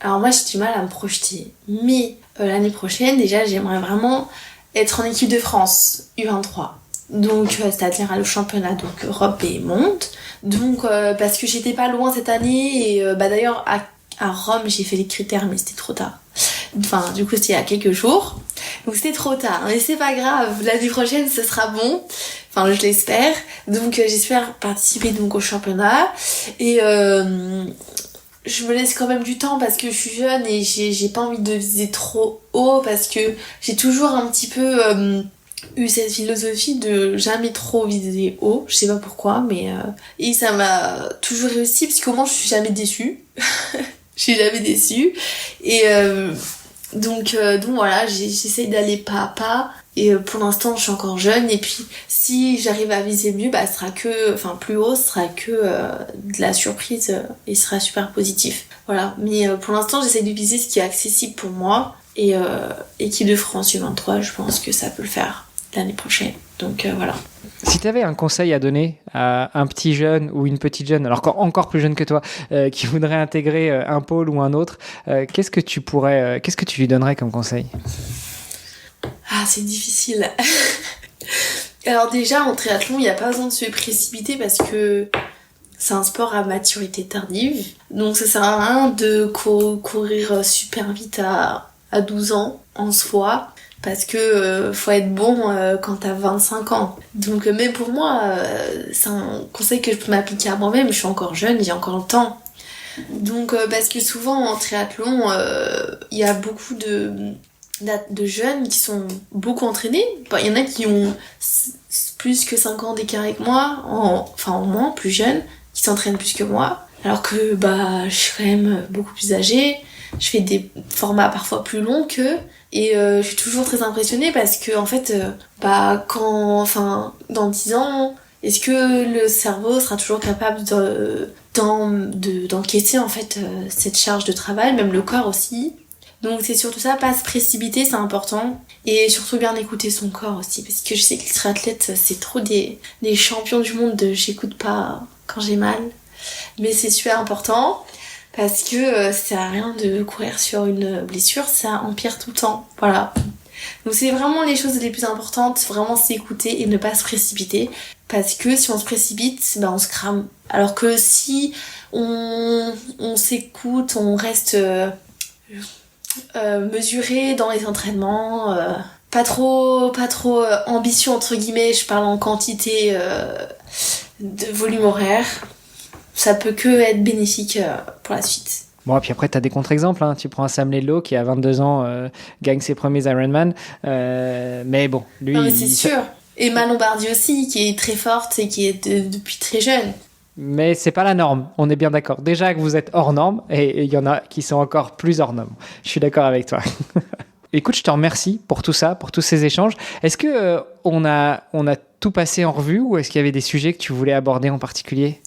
Alors moi j'ai du mal à me projeter, mais l'année prochaine déjà j'aimerais vraiment être en équipe de France U23. Donc c'est-à-dire le championnat donc Europe et monde. Donc parce que j'étais pas loin cette année et d'ailleurs à Rome j'ai fait les critères mais c'était trop tard. Enfin du coup c'était il y a quelques jours. Donc c'était trop tard, mais c'est pas grave, l'année prochaine ce sera bon. Enfin je l'espère. Donc j'espère participer donc au championnat et je me laisse quand même du temps parce que je suis jeune et j'ai pas envie de viser trop haut parce que j'ai toujours un petit peu eu cette philosophie de jamais trop viser haut, je sais pas pourquoi, mais et ça m'a toujours réussi parce qu'au moins je suis jamais déçue. Je suis jamais déçue et donc voilà, j'essaye d'aller pas à pas et pour l'instant je suis encore jeune et puis si j'arrive à viser mieux, ce sera que, enfin plus haut, ce sera que de la surprise et ce sera super positif. Voilà, mais pour l'instant j'essaye de viser ce qui est accessible pour moi et équipe de France U23, je pense que ça peut le faire l'année prochaine. Donc voilà. Si tu avais un conseil à donner à un petit jeune ou une petite jeune, alors encore plus jeune que toi, qui voudrait intégrer un pôle ou un autre, qu'est-ce que tu lui donnerais comme conseil? Ah, c'est difficile. Alors déjà, en triathlon, il n'y a pas besoin de se précipiter parce que c'est un sport à maturité tardive. Donc ça sert à rien de courir super vite à 12 ans en soi. Parce que faut être bon quand t'as 25 ans. Donc même pour moi, c'est un conseil que je peux m'appliquer à moi-même. Je suis encore jeune, j'ai encore le temps. Donc parce que souvent en triathlon, il y a beaucoup de jeunes qui sont beaucoup entraînés. Il y en a qui ont plus que 5 ans d'écart avec moi, enfin au moins plus jeunes, qui s'entraînent plus que moi. Alors que je suis quand même beaucoup plus âgée. Je fais des formats parfois plus longs qu'eux. Et je suis toujours très impressionnée parce que en fait, dans 10 ans, est-ce que le cerveau sera toujours capable d'encaisser en fait cette charge de travail, même le corps aussi. Donc c'est surtout ça, pas se précipiter, c'est important. Et surtout bien écouter son corps aussi, parce que je sais que les triathlètes, c'est trop des champions du monde de j'écoute pas quand j'ai mal. Mais c'est super important. Parce que ça sert à rien de courir sur une blessure, ça empire tout le temps. Voilà. Donc c'est vraiment les choses les plus importantes, vraiment s'écouter et ne pas se précipiter. Parce que si on se précipite, on se crame. Alors que si on s'écoute, on reste mesuré dans les entraînements, pas trop ambition entre guillemets, je parle en quantité de volume horaire. Ça peut que être bénéfique pour la suite. Bon, et puis après, tu as des contre-exemples. Hein. Tu prends un Sam Laidlow qui, à 22 ans, gagne ses premiers Ironman. Mais bon, lui... Non, mais c'est sûr. Et Manon Bardi aussi, qui est très forte et qui est depuis très jeune. Mais c'est pas la norme, on est bien d'accord. Déjà que vous êtes hors norme, et il y en a qui sont encore plus hors norme. Je suis d'accord avec toi. Écoute, je te remercie pour tout ça, pour tous ces échanges. Est-ce que on a tout passé en revue ou est-ce qu'il y avait des sujets que tu voulais aborder en particulier ?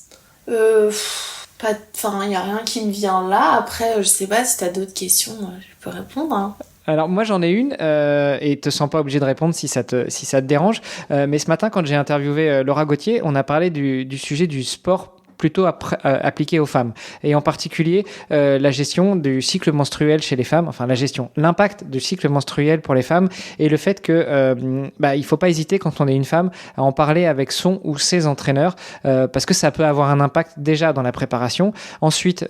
Il n'y a rien qui me vient là. Après, je sais pas si tu as d'autres questions, je peux répondre. Hein. Alors moi j'en ai une et te sens pas obligé de répondre si ça te dérange. Mais ce matin quand j'ai interviewé Laura Gauthier, on a parlé du sujet du sport plutôt appliqué aux femmes et en particulier la gestion du cycle menstruel chez les femmes, enfin l'impact du cycle menstruel pour les femmes et le fait que il faut pas hésiter quand on est une femme à en parler avec son ou ses entraîneurs parce que ça peut avoir un impact déjà dans la préparation, ensuite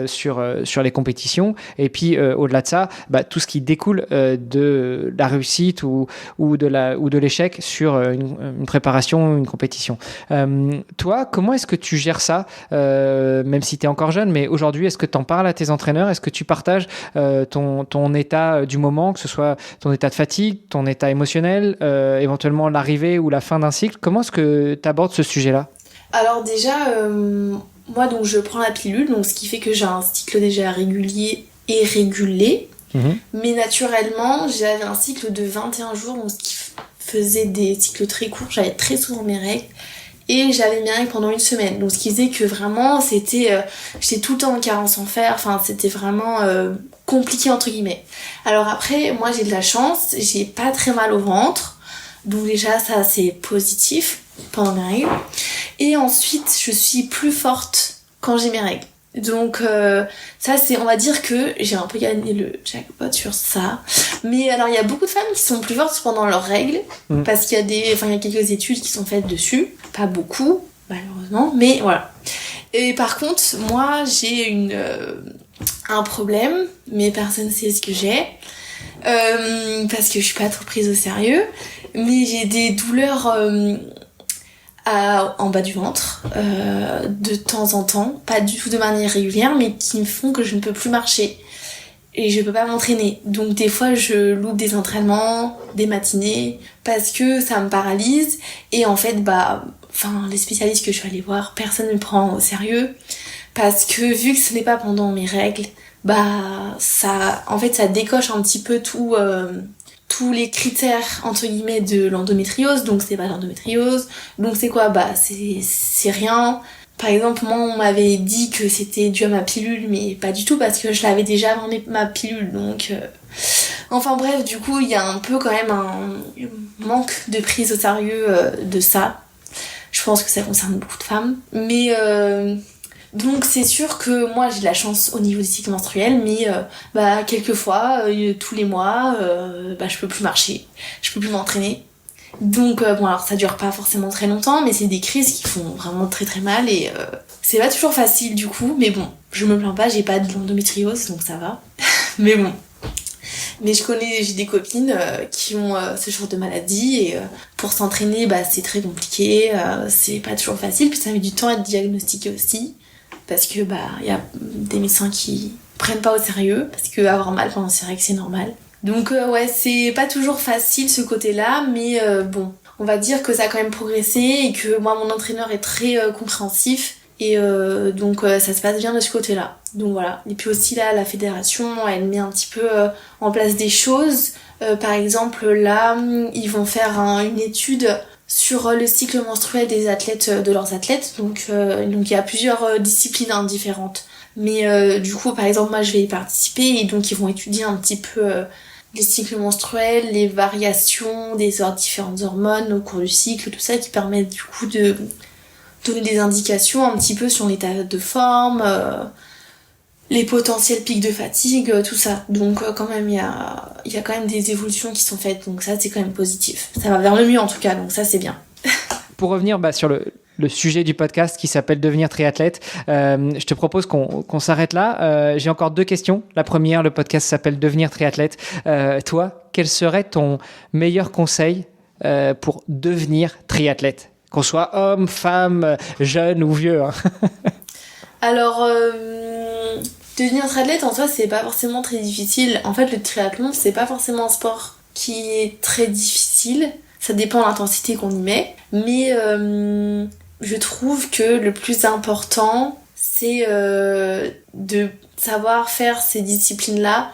sur les compétitions et puis au-delà de ça, tout ce qui découle de la réussite ou de l'échec sur une préparation, une compétition. Toi, comment est-ce que tu gères ça, même si tu es encore jeune, mais aujourd'hui, est-ce que tu en parles à tes entraîneurs? Est-ce que tu partages ton état du moment, que ce soit ton état de fatigue, ton état émotionnel, éventuellement l'arrivée ou la fin d'un cycle? Comment est-ce que tu abordes ce sujet-là? Alors déjà, moi donc je prends la pilule, donc ce qui fait que j'ai un cycle déjà régulier et régulé, mais naturellement, j'avais un cycle de 21 jours, donc ce qui faisait des cycles très courts, j'avais très souvent mes règles. et j'avais mes règles pendant une semaine. Donc ce qui faisait que vraiment j'étais tout le temps en carence en fer, enfin c'était vraiment compliqué entre guillemets. Alors après, moi j'ai de la chance, j'ai pas très mal au ventre, donc déjà ça c'est positif pendant mes règles. Et ensuite je suis plus forte quand j'ai mes règles. Donc ça c'est, on va dire que j'ai un peu gagné le jackpot sur ça. Mais alors il y a beaucoup de femmes qui sont plus fortes pendant leurs règles, parce qu'il y a il y a quelques études qui sont faites dessus, pas beaucoup malheureusement, mais voilà. Et par contre moi j'ai un problème, mais personne sait ce que j'ai, parce que je suis pas trop prise au sérieux, mais j'ai des douleurs en bas du ventre, de temps en temps, pas du tout de manière régulière, mais qui me font que je ne peux plus marcher et je peux pas m'entraîner. Donc des fois je loupe des entraînements, des matinées, parce que ça me paralyse. Et en fait les spécialistes que je suis allée voir, personne ne me prend au sérieux, parce que vu que ce n'est pas pendant mes règles, ça décoche un petit peu tous les critères entre guillemets de l'endométriose. Donc c'est pas l'endométriose, donc c'est quoi? C'est rien. Par exemple, moi on m'avait dit que c'était dû à ma pilule, mais pas du tout, parce que je l'avais déjà avant ma pilule. Donc enfin bref, du coup il y a un peu quand même un manque de prise au sérieux de ça. Je pense que ça concerne beaucoup de femmes, mais donc c'est sûr que moi j'ai de la chance au niveau des cycles menstruels, mais quelquefois, tous les mois, je peux plus marcher, je peux plus m'entraîner. Donc alors ça dure pas forcément très longtemps, mais c'est des crises qui font vraiment très très mal, et c'est pas toujours facile du coup, mais bon, je me plains pas, j'ai pas de l'endométriose donc ça va. Mais bon. Mais j'ai des copines qui ont ce genre de maladie, et pour s'entraîner c'est très compliqué, c'est pas toujours facile, puis ça met du temps à être diagnostiqué aussi, parce que y a des médecins qui prennent pas au sérieux, parce que avoir mal pendant ses règles c'est normal. Donc c'est pas toujours facile ce côté-là, mais bon, on va dire que ça a quand même progressé, et que moi mon entraîneur est très compréhensif, et donc ça se passe bien de ce côté-là. Donc voilà. Et puis aussi là, la fédération elle met un petit peu en place des choses. Par exemple là, ils vont faire une étude sur le cycle menstruel des athlètes, de leurs athlètes. Donc il y a plusieurs disciplines différentes. Mais du coup par exemple moi je vais y participer, et donc ils vont étudier un petit peu les cycles menstruels, les variations des différentes hormones au cours du cycle, tout ça qui permet du coup de donner des indications un petit peu sur l'état de forme, les potentiels pics de fatigue, tout ça. Donc quand même il y a quand même des évolutions qui sont faites, donc ça c'est quand même positif. Ça va vers le mieux en tout cas, donc ça c'est bien. Pour revenir sur le sujet du podcast qui s'appelle Devenir triathlète, je te propose qu'on s'arrête là. J'ai encore 2 questions. La première, le podcast s'appelle Devenir triathlète. Toi, quel serait ton meilleur conseil pour devenir triathlète? Qu'on soit homme, femme, jeune ou vieux, hein. Alors, devenir triathlète en soi c'est pas forcément très difficile. En fait le triathlon c'est pas forcément un sport qui est très difficile. Ça dépend de l'intensité qu'on y met. Mais je trouve que le plus important, c'est de savoir faire ces disciplines-là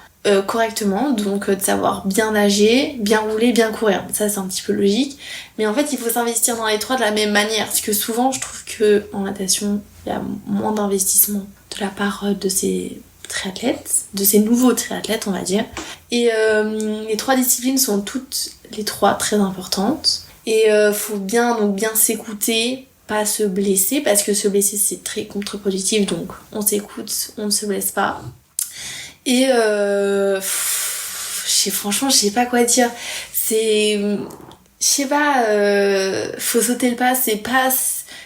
correctement. Donc de savoir bien nager, bien rouler, bien courir. Ça c'est un petit peu logique. Mais en fait il faut s'investir dans les 3 de la même manière. Parce que souvent je trouve que en natation, il y a moins d'investissement de la part de ces triathlètes, de ces nouveaux triathlètes on va dire. Et les 3 disciplines sont toutes les 3 très importantes, et faut bien s'écouter, pas se blesser, parce que se blesser c'est très contre-productif, donc on s'écoute, on ne se blesse pas. Et franchement je sais pas quoi dire, faut sauter le pas, c'est pas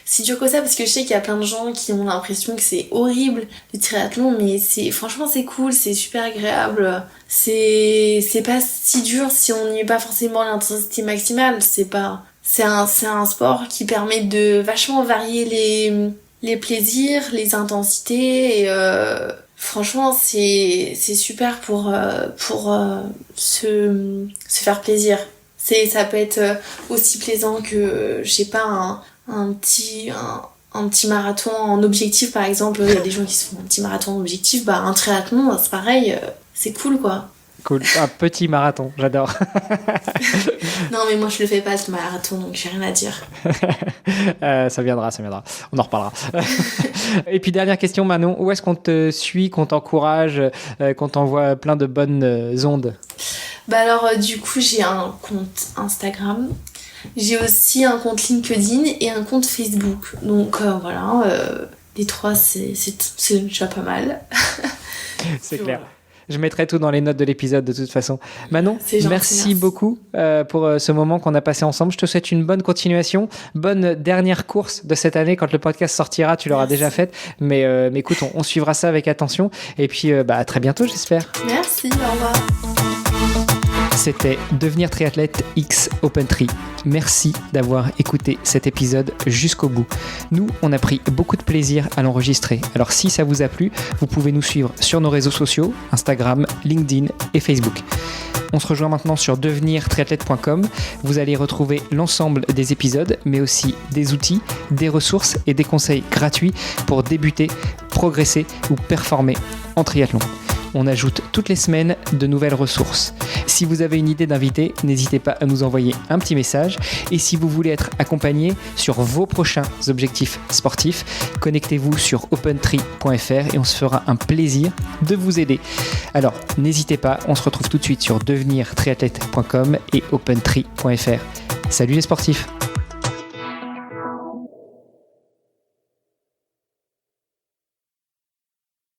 si dur que ça, parce que je sais qu'il y a plein de gens qui ont l'impression que c'est horrible le triathlon, mais franchement c'est cool, c'est super agréable, c'est pas si dur si on n'y met pas forcément l'intensité maximale. C'est un sport qui permet de vachement varier les plaisirs, les intensités, et franchement c'est super pour se faire plaisir. Ça peut être aussi plaisant que je sais pas un petit marathon en objectif par exemple. Il y a des gens qui se font un petit marathon en objectif, un triathlon c'est pareil, c'est cool quoi. Cool. Un petit marathon, j'adore. Non, mais moi je le fais pas ce marathon, donc j'ai rien à dire. Ça viendra. On en reparlera. Et puis dernière question, Manon, où est-ce qu'on te suit, qu'on t'encourage, qu'on t'envoie plein de bonnes ondes? Bah alors du coup j'ai un compte Instagram, j'ai aussi un compte LinkedIn et un compte Facebook. Donc voilà, les trois c'est déjà pas mal. C'est clair. Je mettrai tout dans les notes de l'épisode de toute façon. Manon, merci beaucoup pour ce moment qu'on a passé ensemble. Je te souhaite une bonne continuation, bonne dernière course de cette année. Quand le podcast sortira, tu l'auras déjà faite. Mais écoute, on suivra ça avec attention. Et puis à très bientôt, j'espère. Merci, au revoir. C'était Devenir triathlète X OpenTri. Merci d'avoir écouté cet épisode jusqu'au bout. Nous, on a pris beaucoup de plaisir à l'enregistrer. Alors si ça vous a plu, vous pouvez nous suivre sur nos réseaux sociaux, Instagram, LinkedIn et Facebook. On se rejoint maintenant sur devenirtriathlète.com. Vous allez retrouver l'ensemble des épisodes, mais aussi des outils, des ressources et des conseils gratuits pour débuter, progresser ou performer en triathlon. On ajoute toutes les semaines de nouvelles ressources. Si vous avez une idée d'invité, n'hésitez pas à nous envoyer un petit message. Et si vous voulez être accompagné sur vos prochains objectifs sportifs, connectez-vous sur opentree.fr et on se fera un plaisir de vous aider. Alors, n'hésitez pas, on se retrouve tout de suite sur devenirtriathlète.com et opentree.fr. Salut les sportifs!